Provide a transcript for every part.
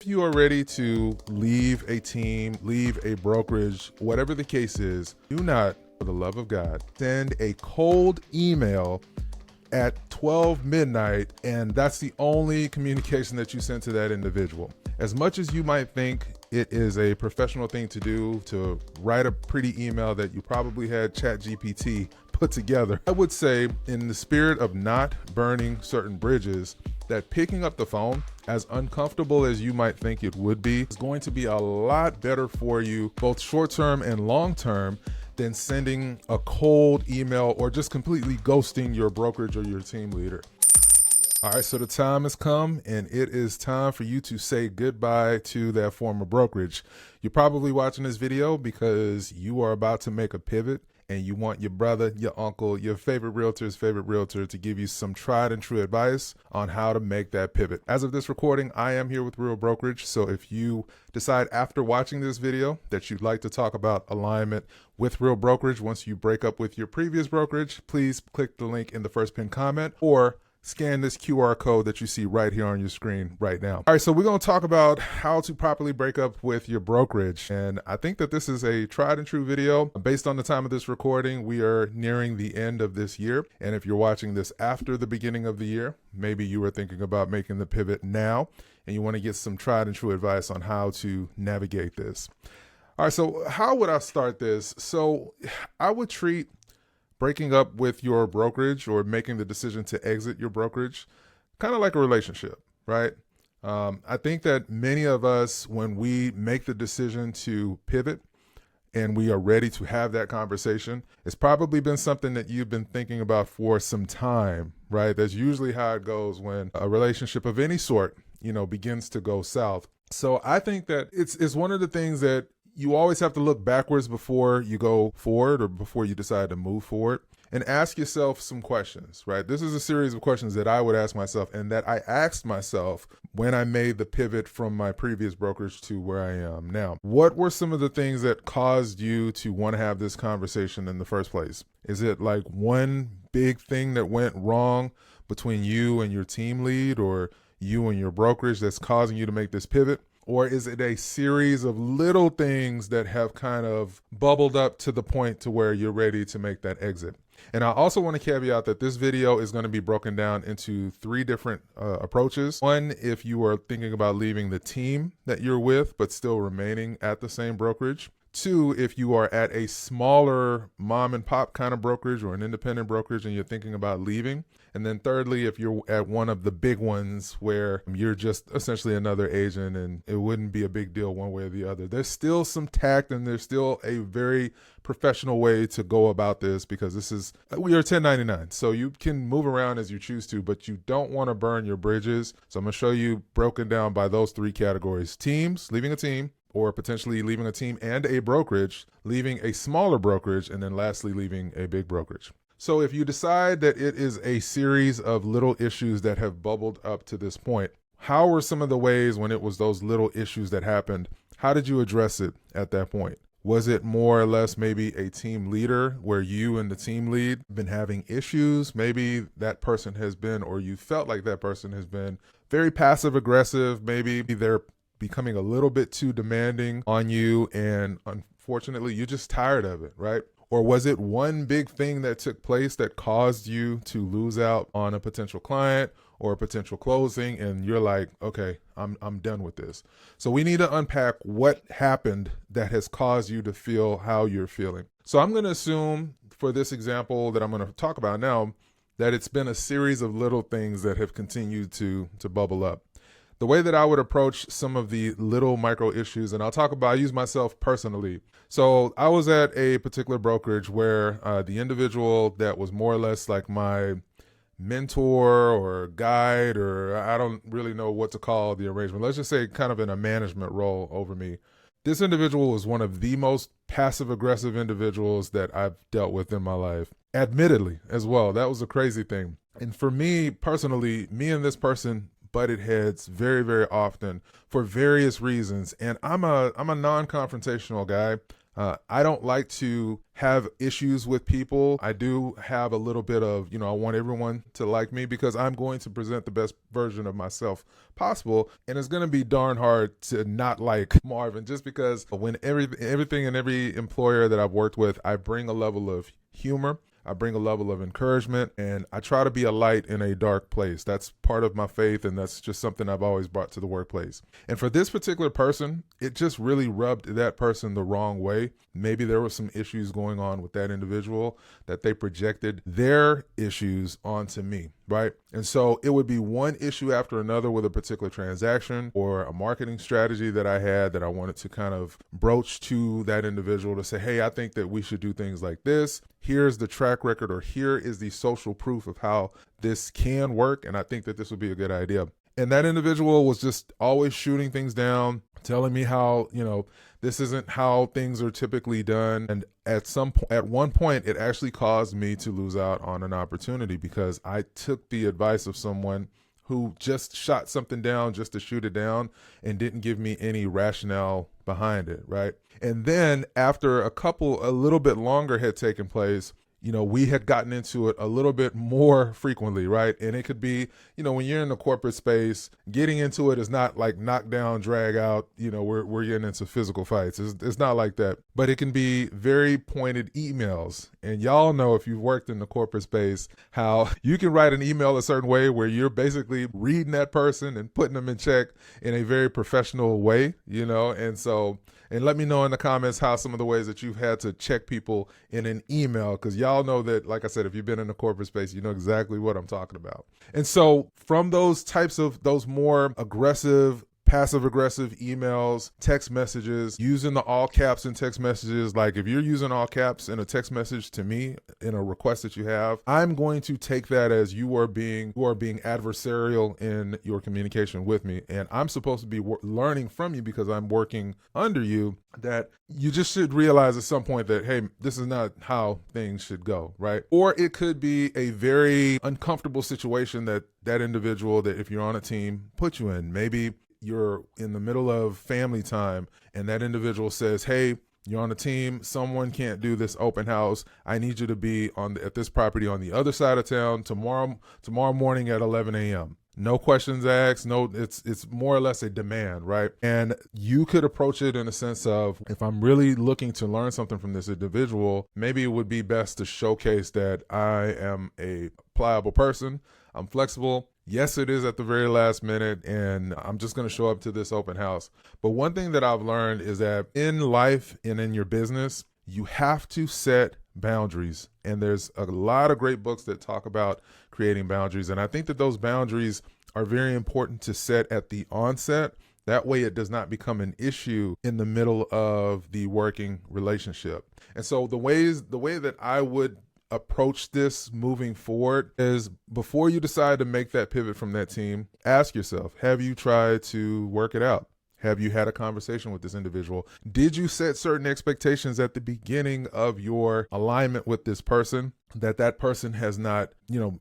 if you are ready to leave a team, leave a brokerage, whatever the case is, do not, for the love of God, send a cold email at 12 midnight, and that's the only communication that you send to that individual. As much as you might think it is a professional thing to do, to write a pretty email that you probably had ChatGPT put together, I would say, in the spirit of not burning certain bridges, that picking up the phone, as uncomfortable as you might think it would be, is going to be a lot better for you, both short-term and long-term, than sending a cold email or just completely ghosting your brokerage or your team leader. All right, so the time has come, and it is time for you to say goodbye to that former brokerage. You're probably watching this video because you are about to make a pivot, and you want your brother, your uncle, your favorite realtor's favorite realtor to give you some tried and true advice on how to make that pivot. As of this recording, I am here with Real Brokerage. So if you decide after watching this video that you'd like to talk about alignment with Real Brokerage once you break up with your previous brokerage, please click the link in the first pinned comment or scan this QR code that you see right here on your screen right now. All right, so we're going to talk about how to properly break up with your brokerage. And I think that this is a tried and true video. Based on the time of this recording, we are nearing the end of this year. And if you're watching this after the beginning of the year, maybe you were thinking about making the pivot now and you want to get some tried and true advice on how to navigate this. All right, so how would I start this? So I would treat breaking up with your brokerage or making the decision to exit your brokerage kind of like a relationship, right? I think that many of us, when we make the decision to pivot and we are ready to have that conversation, it's probably been something that you've been thinking about for some time, right? That's usually how it goes when a relationship of any sort, begins to go south. So I think that it's one of the things that you always have to look backwards before you go forward or before you decide to move forward, and ask yourself some questions, right? This is a series of questions that I would ask myself and that I asked myself when I made the pivot from my previous brokerage to where I am now. What were some of the things that caused you to want to have this conversation in the first place? Is it like one big thing that went wrong between you and your team lead or you and your brokerage that's causing you to make this pivot? Or is it a series of little things that have kind of bubbled up to the point to where you're ready to make that exit? And I also want to caveat that this video is going to be broken down into 3 different approaches. One, if you are thinking about leaving the team that you're with, but still remaining at the same brokerage. 2, if you are at a smaller mom and pop kind of brokerage or an independent brokerage and you're thinking about leaving. And then thirdly, if you're at one of the big ones where you're just essentially another agent and it wouldn't be a big deal one way or the other. There's still some tact and there's still a very professional way to go about this because we are 1099. So you can move around as you choose to, but you don't want to burn your bridges. So I'm going to show you broken down by those 3 categories: teams, leaving a team, or potentially leaving a team and a brokerage, leaving a smaller brokerage, and then lastly, leaving a big brokerage. So if you decide that it is a series of little issues that have bubbled up to this point, how were some of the ways when it was those little issues that happened? How did you address it at that point? Was it more or less maybe a team leader where you and the team lead have been having issues? Maybe that person has been, or you felt like that person has been very passive aggressive. Maybe they're becoming a little bit too demanding on you and unfortunately you're just tired of it, right? Or was it one big thing that took place that caused you to lose out on a potential client or a potential closing and you're like, okay, I'm done with this. So we need to unpack what happened that has caused you to feel how you're feeling. So I'm going to assume for this example that I'm going to talk about now that it's been a series of little things that have continued to bubble up. The way that I would approach some of the little micro issues, and I use myself personally. So I was at a particular brokerage where the individual that was more or less like my mentor or guide, or I don't really know what to call the arrangement. Let's just say kind of in a management role over me. This individual was one of the most passive aggressive individuals that I've dealt with in my life. Admittedly as well, that was a crazy thing. And for me personally, me and this person butted heads very, very often for various reasons. And I'm a non-confrontational guy. I don't like to have issues with people. I do have a little bit of, I want everyone to like me because I'm going to present the best version of myself possible. And it's going to be darn hard to not like Marvin, just because when everything and every employer that I've worked with, I bring a level of humor. I bring a level of encouragement, and I try to be a light in a dark place. That's part of my faith, and that's just something I've always brought to the workplace. And for this particular person, it just really rubbed that person the wrong way. Maybe there were some issues going on with that individual that they projected their issues onto me, right? And so it would be one issue after another with a particular transaction or a marketing strategy that I had that I wanted to kind of broach to that individual to say, hey, I think that we should do things like this. Here's the track record, or here is the social proof of how this can work. And I think that this would be a good idea. And that individual was just always shooting things down, telling me how, this isn't how things are typically done. And at one point, it actually caused me to lose out on an opportunity because I took the advice of someone who just shot something down just to shoot it down and didn't give me any rationale behind it, right? And then after a little bit longer had taken place, we had gotten into it a little bit more frequently, right? And it could be, when you're in the corporate space, getting into it is not like knock down, drag out, we're getting into physical fights. It's not like that. But it can be very pointed emails. And y'all know, if you've worked in the corporate space, how you can write an email a certain way where you're basically reading that person and putting them in check in a very professional way, and let me know in the comments how some of the ways that you've had to check people in an email, because y'all know that, like I said, if you've been in the corporate space, you know exactly what I'm talking about. And so from those more aggressive, passive-aggressive emails, text messages, using the all caps in text messages. Like if you're using all caps in a text message to me in a request that you have, I'm going to take that as you are being adversarial in your communication with me. And I'm supposed to be learning from you because I'm working under you, that you just should realize at some point that, hey, this is not how things should go, right? Or it could be a very uncomfortable situation that individual, that if you're on a team, put you in. Maybe you're in the middle of family time and that individual says, hey, you're on a team, someone can't do this open house. I need you to be at this property on the other side of town tomorrow morning at 11 a.m. No questions asked. No, it's more or less a demand, right? And you could approach it in a sense of, if I'm really looking to learn something from this individual, maybe it would be best to showcase that I am a pliable person. I'm flexible. Yes, it is at the very last minute, and I'm just going to show up to this open house. But one thing that I've learned is that in life and in your business, you have to set boundaries. And there's a lot of great books that talk about creating boundaries. And I think that those boundaries are very important to set at the onset. That way it does not become an issue in the middle of the working relationship. And so the way that I would approach this moving forward is, before you decide to make that pivot from that team, ask yourself, have you tried to work it out? Have you had a conversation with this individual? Did you set certain expectations at the beginning of your alignment with this person, that person has not,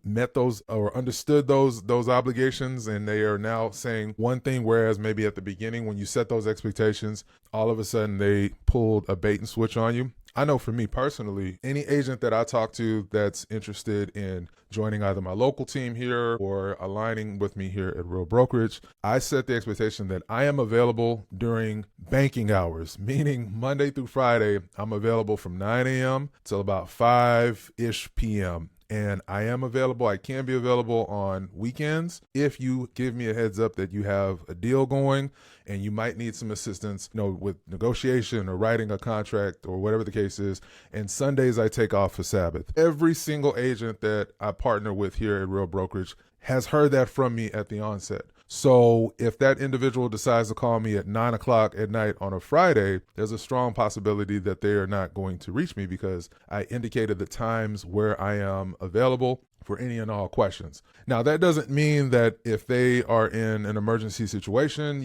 met those or understood those obligations, and they are now saying one thing, whereas maybe at the beginning when you set those expectations, all of a sudden they pulled a bait and switch on you? I know for me personally, any agent that I talk to that's interested in joining either my local team here or aligning with me here at Real Brokerage, I set the expectation that I am available during banking hours, meaning Monday through Friday, I'm available from 9 a.m. till about 5-ish p.m. And I can be available on weekends if you give me a heads up that you have a deal going and you might need some assistance, with negotiation or writing a contract or whatever the case is. And Sundays I take off for Sabbath. Every single agent that I partner with here at Real Brokerage has heard that from me at the onset. So if that individual decides to call me at 9 o'clock at night on a Friday, there's a strong possibility that they are not going to reach me, because I indicated the times where I am available for any and all questions. Now, that doesn't mean that if they are in an emergency situation,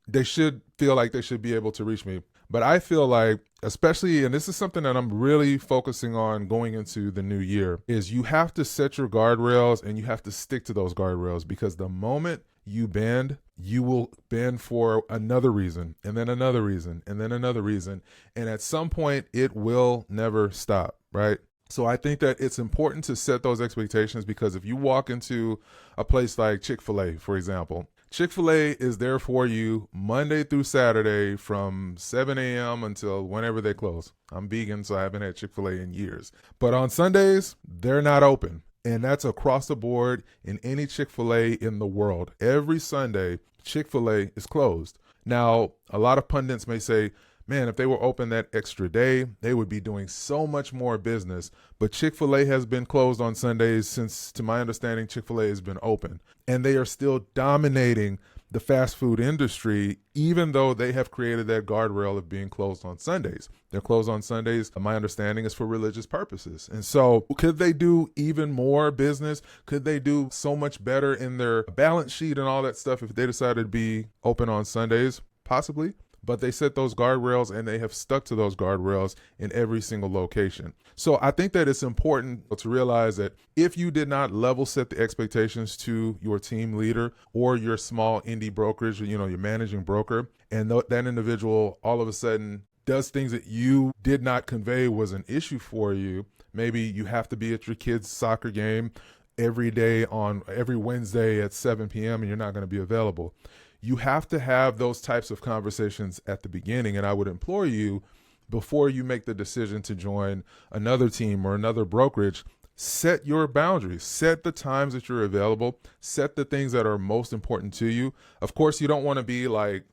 they should feel like they should be able to reach me. But I feel like, especially, and this is something that I'm really focusing on going into the new year, is you have to set your guardrails and you have to stick to those guardrails, because the moment you bend, you will bend for another reason, and then another reason, and then another reason. And at some point, it will never stop, right? So I think that it's important to set those expectations, because if you walk into a place like Chick-fil-A, for example, Chick-fil-A is there for you Monday through Saturday from 7 a.m. until whenever they close. I'm vegan, so I haven't had Chick-fil-A in years. But on Sundays, they're not open. And that's across the board in any Chick-fil-A in the world. Every Sunday, Chick-fil-A is closed. Now, a lot of pundits may say, man, if they were open that extra day, they would be doing so much more business. But Chick-fil-A has been closed on Sundays since, to my understanding, Chick-fil-A has been open. And they are still dominating the fast food industry, even though they have created that guardrail of being closed on Sundays. They're closed on Sundays, my understanding, is for religious purposes. And so could they do even more business? Could they do so much better in their balance sheet and all that stuff if they decided to be open on Sundays? Possibly. But they set those guardrails, and they have stuck to those guardrails in every single location. So I think that it's important to realize that if you did not level set the expectations to your team leader or your small indie brokerage, your managing broker, and that individual all of a sudden does things that you did not convey was an issue for you. Maybe you have to be at your kid's soccer game every day on every Wednesday at 7 p.m. and you're not going to be available. You have to have those types of conversations at the beginning. And I would implore you, before you make the decision to join another team or another brokerage, set your boundaries, set the times that you're available, set the things that are most important to you. Of course, you don't want to be like,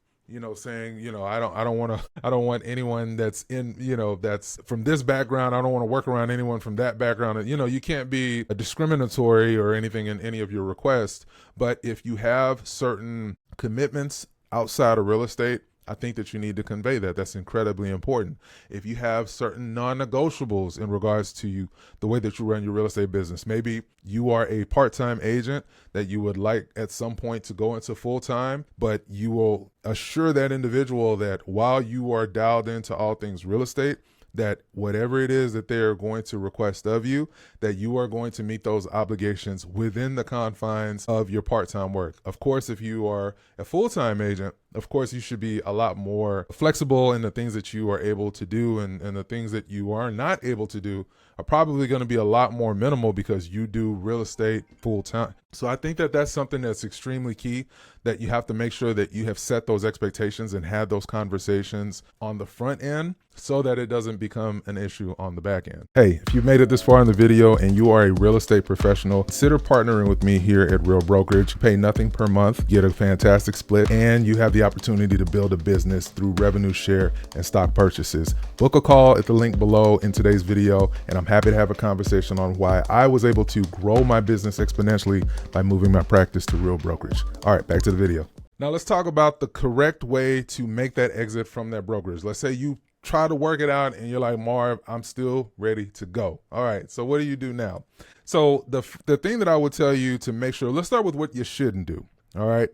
saying, I don't want anyone that's in, that's from this background. I don't want to work around anyone from that background. You can't be discriminatory or anything in any of your requests. But if you have certain commitments outside of real estate, I think that you need to convey that. That's incredibly important. If you have certain non-negotiables in regards to the way that you run your real estate business, maybe you are a part-time agent that you would like at some point to go into full-time, but you will assure that individual that while you are dialed into all things real estate, that whatever it is that they're going to request of you, that you are going to meet those obligations within the confines of your part-time work. Of course, if you are a full-time agent, of course, you should be a lot more flexible in the things that you are able to do, and the things that you are not able to do are probably going to be a lot more minimal because you do real estate full-time. So I think that that's something that's extremely key, that you have to make sure that you have set those expectations and had those conversations on the front end so that it doesn't become an issue on the back end. Hey, if you made it this far in the video and you are a real estate professional, consider partnering with me here at Real Brokerage. You pay nothing per month, get a fantastic split, and you have the opportunity to build a business through revenue share and stock purchases. Book a call at the link below in today's video, and I'm happy to have a conversation on why I was able to grow my business exponentially by moving my practice to Real Brokerage. All right, back to the video. Now let's talk about the correct way to make that exit from that brokerage. Let's say you try to work it out and you're like, Marv, I'm still ready to go. All right, so what do you do now? So the thing that I would tell you to make sure, let's start with what you shouldn't do. All right.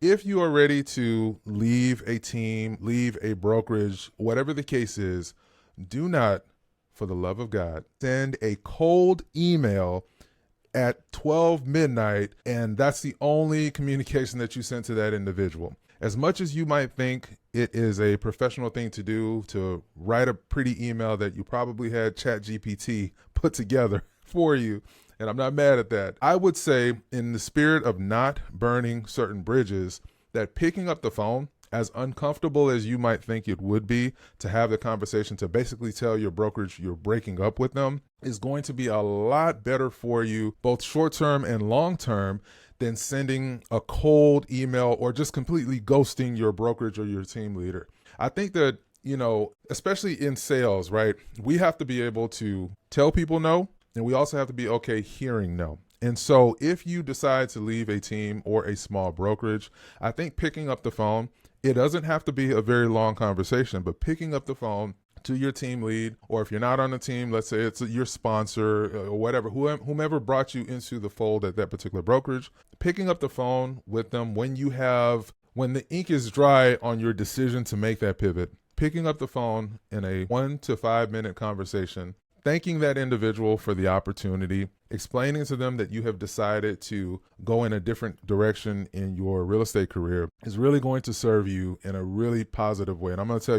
If you are ready to leave a team, leave a brokerage, whatever the case is, do not, for the love of God, send a cold email at 12 midnight, and that's the only communication that you send to that individual. As much as you might think it is a professional thing to do, to write a pretty email that you probably had ChatGPT put together for you, and I'm not mad at that, I would say, in the spirit of not burning certain bridges, that picking up the phone, as uncomfortable as you might think it would be to have the conversation, to basically tell your brokerage you're breaking up with them, is going to be a lot better for you, both short-term and long-term, than sending a cold email or just completely ghosting your brokerage or your team leader. I think that, especially in sales, right, we have to be able to tell people no, and we also have to be okay hearing no. And so if you decide to leave a team or a small brokerage, I think picking up the phone, it doesn't have to be a very long conversation, but picking up the phone to your team lead, or if you're not on the team, let's say it's your sponsor or whatever, whomever brought you into the fold at that particular brokerage, picking up the phone with them when the ink is dry on your decision to make that pivot, picking up the phone in a 1 to 5 minute conversation, thanking that individual for the opportunity, explaining to them that you have decided to go in a different direction in your real estate career is really going to serve you in a really positive way. And I'm going to tell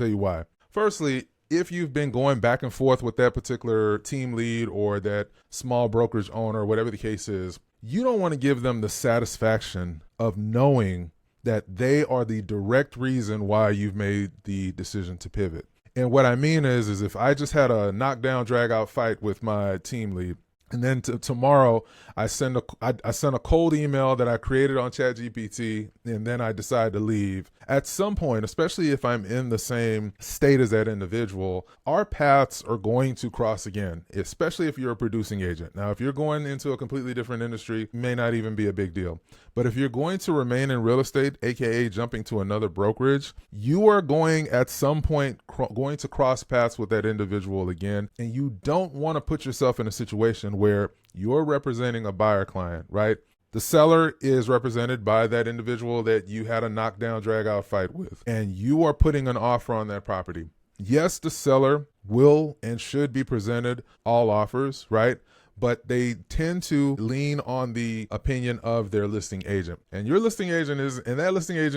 you why. Firstly, if you've been going back and forth with that particular team lead or that small brokerage owner, whatever the case is, you don't want to give them the satisfaction of knowing that they are the direct reason why you've made the decision to pivot. And what I mean is if I just had a knockdown, drag out fight with my team lead, and then tomorrow I sent a cold email that I created on ChatGPT, and then I decide to leave. At some point, especially if I'm in the same state as that individual, our paths are going to cross again, especially if you're a producing agent. Now, if you're going into a completely different industry, it may not even be a big deal. But if you're going to remain in real estate, aka jumping to another brokerage, you are going at some point going to cross paths with that individual again, and you don't want to put yourself in a situation where you're representing a buyer client, right? The seller is represented by that individual that you had a knockdown, drag out fight with, and you are putting an offer on that property. Yes, the seller will and should be presented all offers, right? But they tend to lean on the opinion of their listing agent. And that listing agent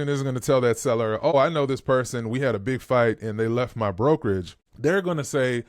isn't going to tell that seller, oh, I know this person, we had a big fight and they left my brokerage. They're going to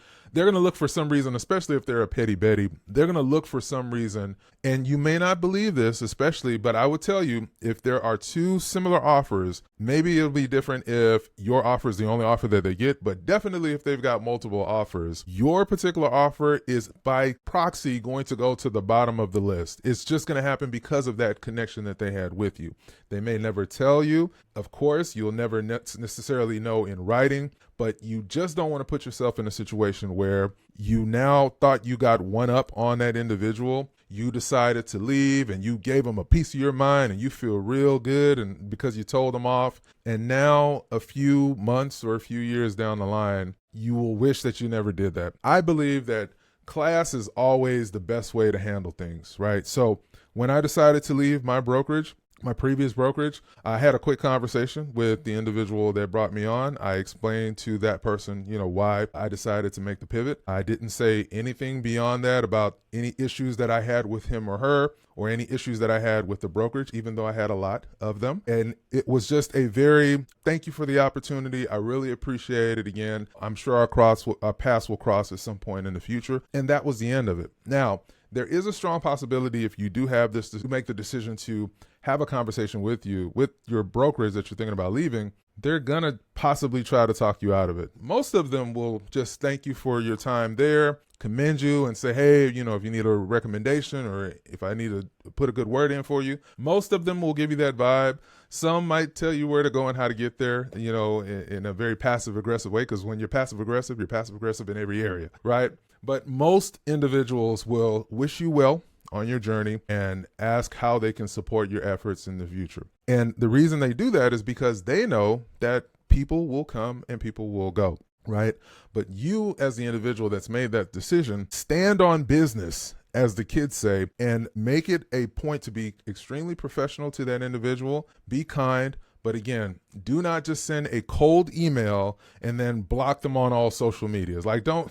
look for some reason, especially if they're a petty Betty, they're going to look for some reason. And you may not believe this, especially, but I would tell you, if there are two similar offers, maybe it'll be different if your offer is the only offer that they get, but definitely if they've got multiple offers, your particular offer is by proxy going to go to the bottom of the list. It's just going to happen because of that connection that they had with you. They may never tell you. Of course, you'll never necessarily know in writing, but you just don't want to put yourself in a situation where you now thought you got one up on that individual. You decided to leave and you gave them a piece of your mind and you feel real good and because you told them off. And now a few months or a few years down the line, you will wish that you never did that. I believe that class is always the best way to handle things, right? So when I decided to leave my previous brokerage, I had a quick conversation with the individual that brought me on. I explained to that person, why I decided to make the pivot. I didn't say anything beyond that about any issues that I had with him or her or any issues that I had with the brokerage, even though I had a lot of them. And it was just thank you for the opportunity. I really appreciate it again. I'm sure our paths will cross at some point in the future. And that was the end of it. Now, there is a strong possibility if you do have this to make the decision to have a conversation with your brokerage that you're thinking about leaving, they're going to possibly try to talk you out of it. Most of them will just thank you for your time there, commend you and say, hey, if you need a recommendation or if I need to put a good word in for you, most of them will give you that vibe. Some might tell you where to go and how to get there, in a very passive aggressive way. Because when you're passive aggressive in every area, right? But most individuals will wish you well on your journey and ask how they can support your efforts in the future. And the reason they do that is because they know that people will come and people will go, right? But you, as the individual that's made that decision, stand on business, as the kids say, and make it a point to be extremely professional to that individual. Be kind. But again, do not just send a cold email and then block them on all social medias. Like, don't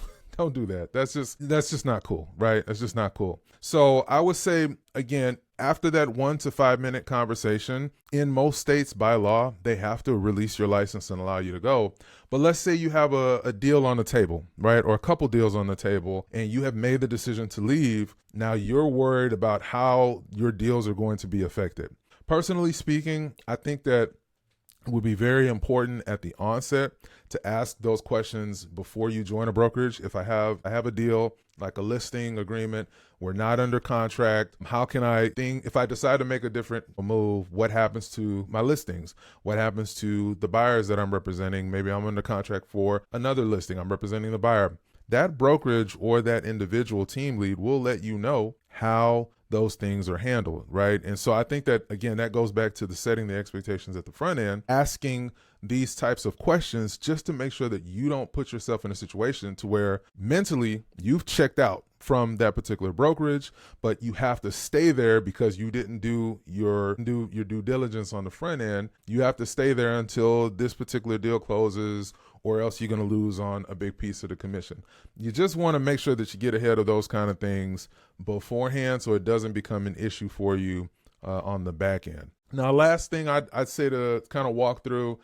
do that. That's just not cool, right? That's just not cool. So I would say, again, after that 1 to 5 minute conversation, in most states by law, they have to release your license and allow you to go. But let's say you have a deal on the table, right? Or a couple deals on the table, and you have made the decision to leave. Now you're worried about how your deals are going to be affected. Personally speaking, I think that it would be very important at the onset to ask those questions before you join a brokerage. If I have a deal, like a listing agreement, we're not under contract. How can if I decide to make a different move, what happens to my listings? What happens to the buyers that I'm representing? Maybe I'm under contract for another listing. I'm representing the buyer. That brokerage or that individual team lead will let you know how those things are handled, right? And so I think that, again, that goes back to the setting the expectations at the front end, asking these types of questions just to make sure that you don't put yourself in a situation to where mentally you've checked out, from that particular brokerage, but you have to stay there because you didn't do your due diligence on the front end. You have to stay there until this particular deal closes, or else you're going to lose on a big piece of the commission. You just want to make sure that you get ahead of those kind of things beforehand so it doesn't become an issue for you on the back end. Now, last thing I'd say to kind of walk through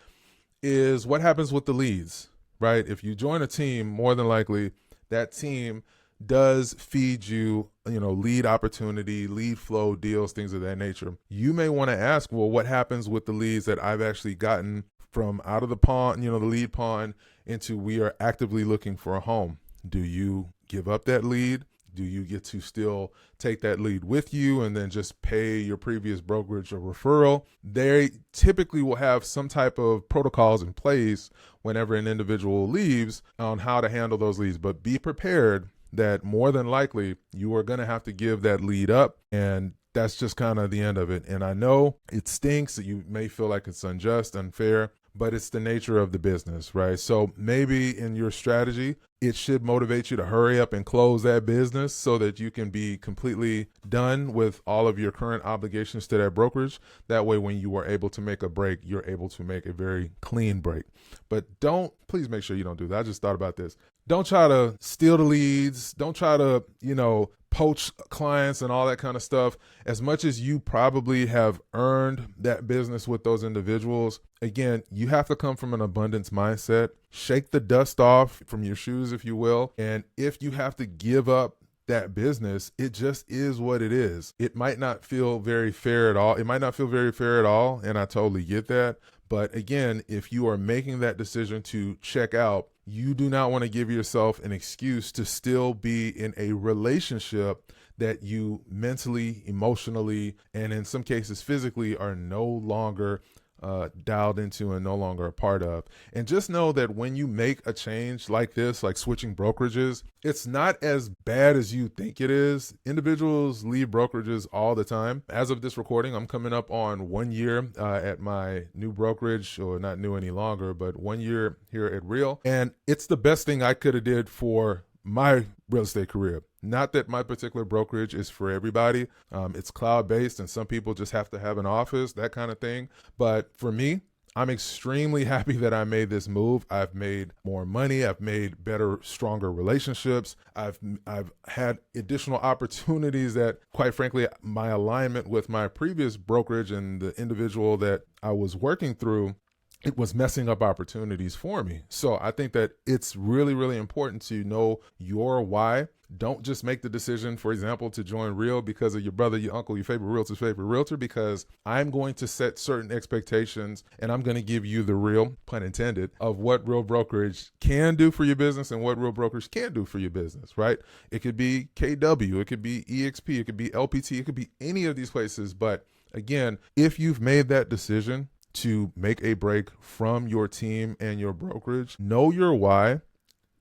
is what happens with the leads, right? If you join a team, more than likely that team does feed you, lead opportunity, lead flow, deals, things of that nature. You may want to ask, well, what happens with the leads that I've actually gotten from out of the pond, the lead pond, into we are actively looking for a home? Do you give up that lead? Do you get to still take that lead with you and then just pay your previous brokerage a referral? They typically will have some type of protocols in place whenever an individual leaves on how to handle those leads. But be prepared that more than likely you are going to have to give that lead up, and that's just kind of the end of it. And I know it stinks that you may feel like it's unjust, unfair, but it's the nature of the business, right? So maybe in your strategy, it should motivate you to hurry up and close that business so that you can be completely done with all of your current obligations to that brokerage. That way, when you are able to make a break, you're able to make a very clean break. But please make sure you don't do that. I just thought about this. Don't try to steal the leads. Don't try to, poach clients and all that kind of stuff. As much as you probably have earned that business with those individuals, again, you have to come from an abundance mindset. Shake the dust off from your shoes, if you will. And if you have to give up that business, it just is what it is. It might not feel very fair at all. And I totally get that. But again, if you are making that decision to check out, you do not want to give yourself an excuse to still be in a relationship that you mentally, emotionally, and in some cases physically are no longer dialed into and no longer a part of. And just know that when you make a change like this, like switching brokerages, it's not as bad as you think it is. Individuals leave brokerages all the time. As of this recording, I'm coming up on 1 year at my new brokerage, or not new any longer, but 1 year here at Real. And it's the best thing I could have did for my real estate career. Not that my particular brokerage is for everybody. It's cloud-based and some people just have to have an office, that kind of thing. But for me, I'm extremely happy that I made this move. I've made more money. I've made better, stronger relationships. I've had additional opportunities that, quite frankly, my alignment with my previous brokerage and the individual that I was working through, it was messing up opportunities for me. So I think that it's really, really important to know your why. Don't just make the decision, for example, to join Real because of your brother, your uncle, your favorite realtor's favorite realtor, because I'm going to set certain expectations and I'm going to give you the real, pun intended, of what Real Brokerage can do for your business and what Real Brokerage can't do for your business, right? It could be KW, it could be EXP, it could be LPT, it could be any of these places. But again, if you've made that decision to make a break from your team and your brokerage, know your why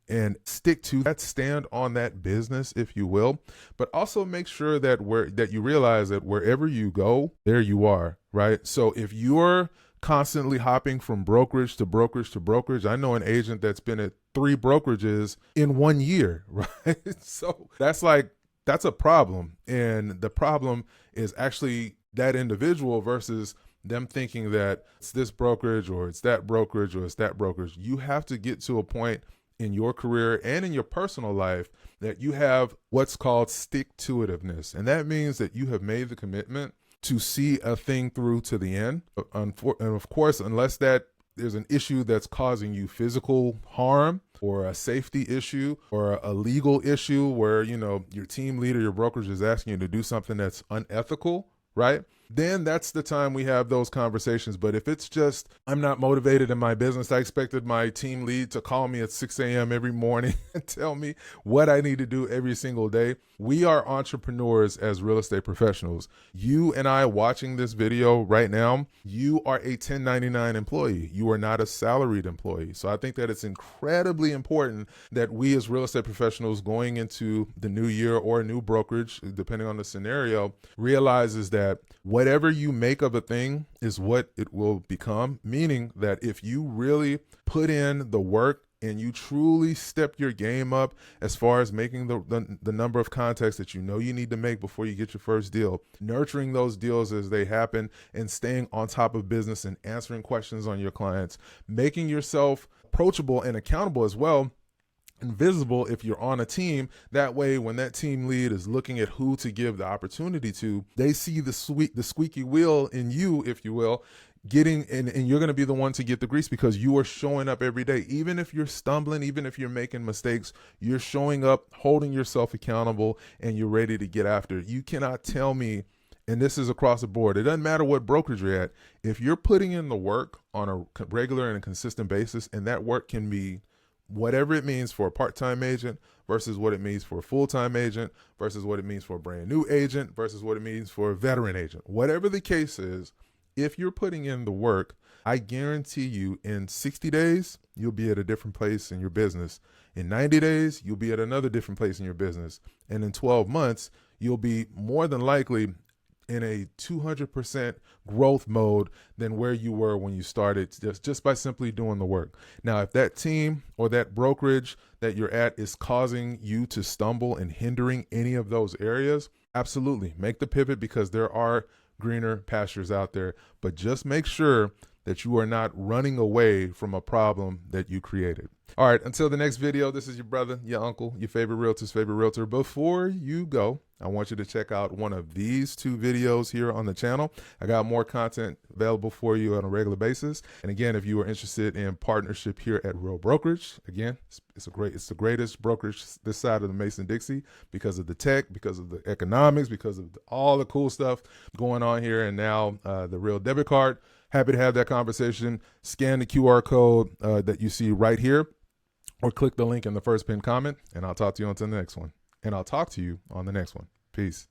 and stick to that, stand on that business, if you will, but also make sure that you realize that wherever you go, there you are, right? So if you're constantly hopping from brokerage to brokerage to brokerage, I know an agent that's been at 3 brokerages in 1 year, right? So that's a problem. And the problem is actually that individual versus them thinking that it's this brokerage or it's that brokerage or it's that brokerage. You have to get to a point in your career and in your personal life that you have what's called stick-to-itiveness. And that means that you have made the commitment to see a thing through to the end. And of course, unless there's an issue that's causing you physical harm or a safety issue or a legal issue where, your team leader, your brokerage is asking you to do something that's unethical, right? Then that's the time we have those conversations. But if it's just, I'm not motivated in my business, I expected my team lead to call me at 6 a.m. every morning and tell me what I need to do every single day. We are entrepreneurs as real estate professionals. You and I watching this video right now, you are a 1099 employee. You are not a salaried employee. So I think that it's incredibly important that we as real estate professionals going into the new year or a new brokerage, depending on the scenario, realizes that whatever you make of a thing is what it will become, meaning that if you really put in the work and you truly step your game up as far as making the number of contacts that you know you need to make before you get your first deal, nurturing those deals as they happen, and staying on top of business and answering questions on your clients, making yourself approachable and accountable as well, invisible if you're on a team. That way, when that team lead is looking at who to give the opportunity to, they see the squeaky wheel in you, if you will, getting and you're going to be the one to get the grease because you are showing up every day. Even if you're stumbling, even if you're making mistakes, you're showing up, holding yourself accountable, and you're ready to get after it. You cannot tell me, and this is across the board, it doesn't matter what brokerage you're at, if you're putting in the work on a regular and a consistent basis, and that work can be whatever it means for a part-time agent versus what it means for a full-time agent versus what it means for a brand new agent versus what it means for a veteran agent. Whatever the case is, if you're putting in the work, I guarantee you in 60 days, you'll be at a different place in your business. In 90 days, you'll be at another different place in your business. And in 12 months, you'll be more than likely in a 200% growth mode than where you were when you started, just by simply doing the work. Now, if that team or that brokerage that you're at is causing you to stumble and hindering any of those areas, absolutely make the pivot, because there are greener pastures out there. But just make sure that you are not running away from a problem that you created. All right, until the next video, this is your brother, your uncle, your favorite realtor's favorite realtor. Before you go, I want you to check out one of these 2 videos here on the channel. I got more content available for you on a regular basis. And again, if you are interested in partnership here at Real Brokerage, again, it's the greatest brokerage this side of the Mason-Dixie because of the tech, because of the economics, because of all the cool stuff going on here. And now the Real debit card. Happy to have that conversation. Scan the QR code that you see right here, or click the link in the first pinned comment, and I'll talk to you on the next one. And I'll talk to you on the next one. Peace.